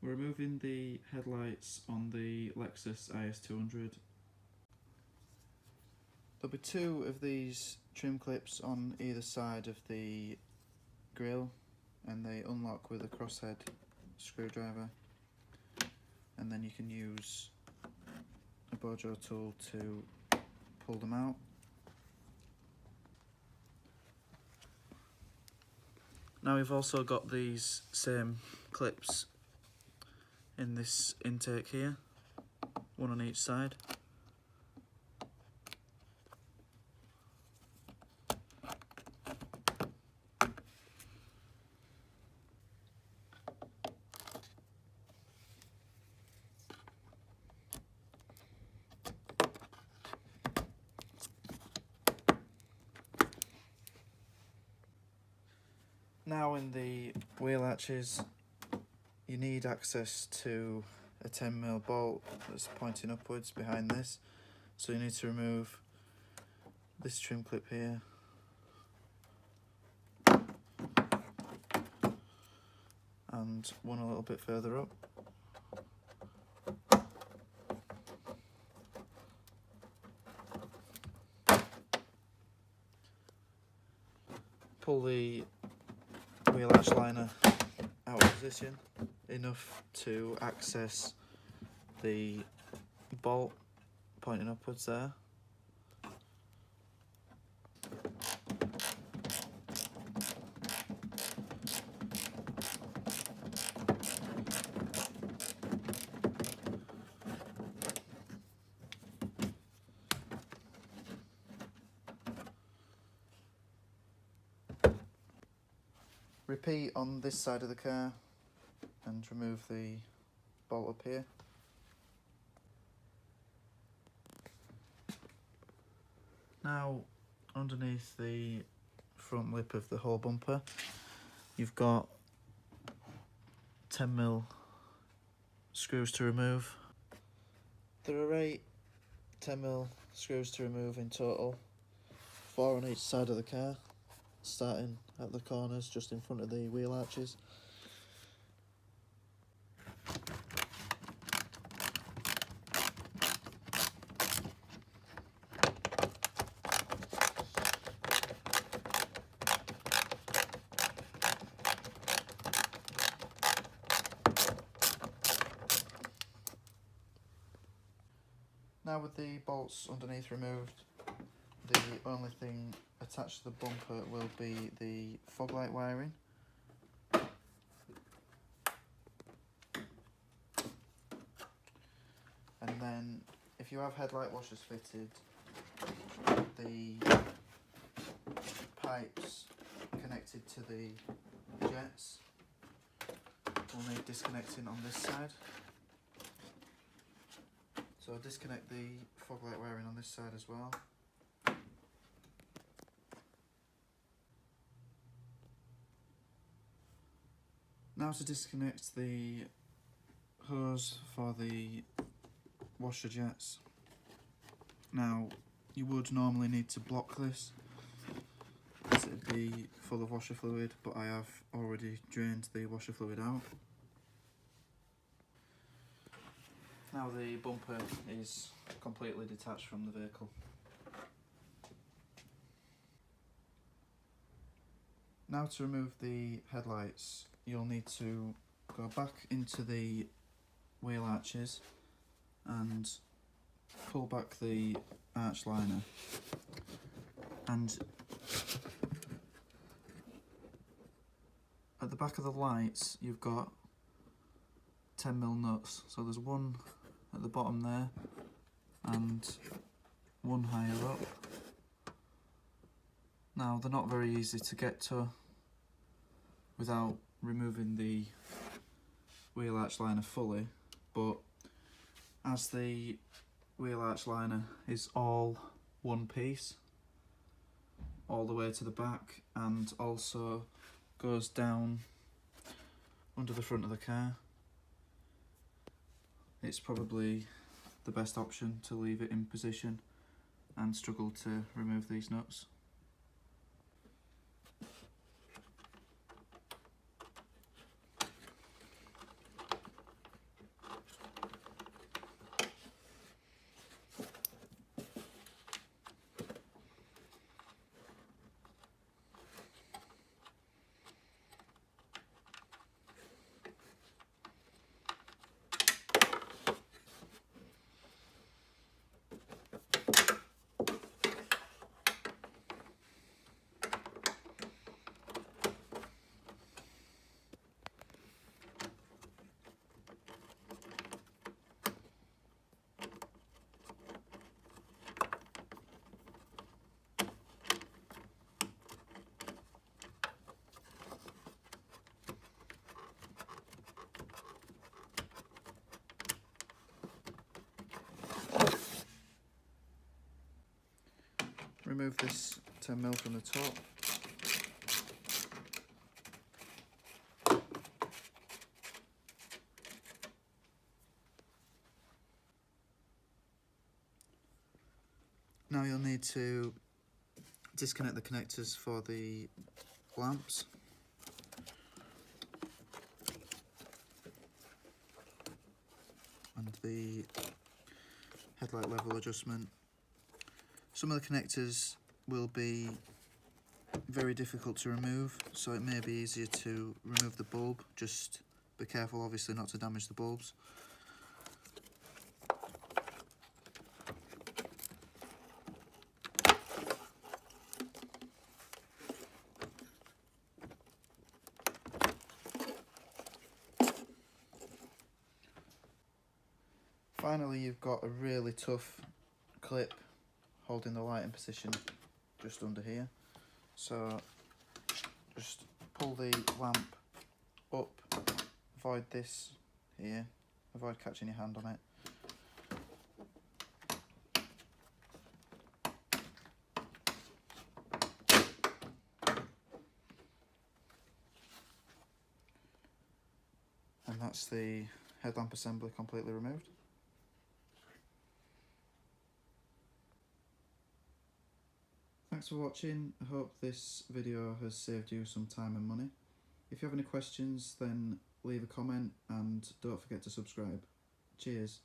We're removing the headlights on the Lexus IS200. There'll be two of these trim clips on either side of the grille, and they unlock with a crosshead screwdriver, and then you can use a bojo tool to pull them out. Now we've also got these same clips in this intake here, one on each side. Now in the wheel arches, you need access to a 10mm bolt that's pointing upwards behind this, so you need to remove this trim clip here, and one a little bit further up. Pull the wheel arch liner out of position enough to access the bolt pointing upwards there. Repeat on this side of the car and remove the bolt up here. Now underneath the front lip of the whole bumper, you've got 10mm screws to remove. There are 8 10mm screws to remove in total, 4 on each side of the car, starting at the corners just in front of the wheel arches. Now with the bolts underneath removed, the only thing attached to the bumper will be the fog light wiring. And then if you have headlight washers fitted, the pipes connected to the jets will need disconnecting on this side. So I'll disconnect the fog light wiring on this side as well. Now to disconnect the hose for the washer jets. Now you would normally need to block this as it'd be full of washer fluid, but I have already drained the washer fluid out. Now the bumper is completely detached from the vehicle. Now to remove the headlights, you'll need to go back into the wheel arches and pull back the arch liner, and at the back of the lights you've got 10mm nuts, so there's one at the bottom there and one higher up. Now they're not very easy to get to without removing the wheel arch liner fully, but as the wheel arch liner is all one piece all the way to the back and also goes down under the front of the car, it's probably the best option to leave it in position and struggle to remove these nuts. remove this 10mm from the top. Now you'll need to disconnect the connectors for the lamps. And the headlight level adjustment. Some of the connectors will be very difficult to remove, so it may be easier to remove the bulb. Just be careful obviously not to damage the bulbs. Finally, you've got a really tough clip holding the light in position just under here. So just pull the lamp up, avoid this here, avoid catching your hand on it. And that's the headlamp assembly completely removed. Thanks for watching. I hope this video has saved you some time and money. If you have any questions, then leave a comment and don't forget to subscribe. Cheers.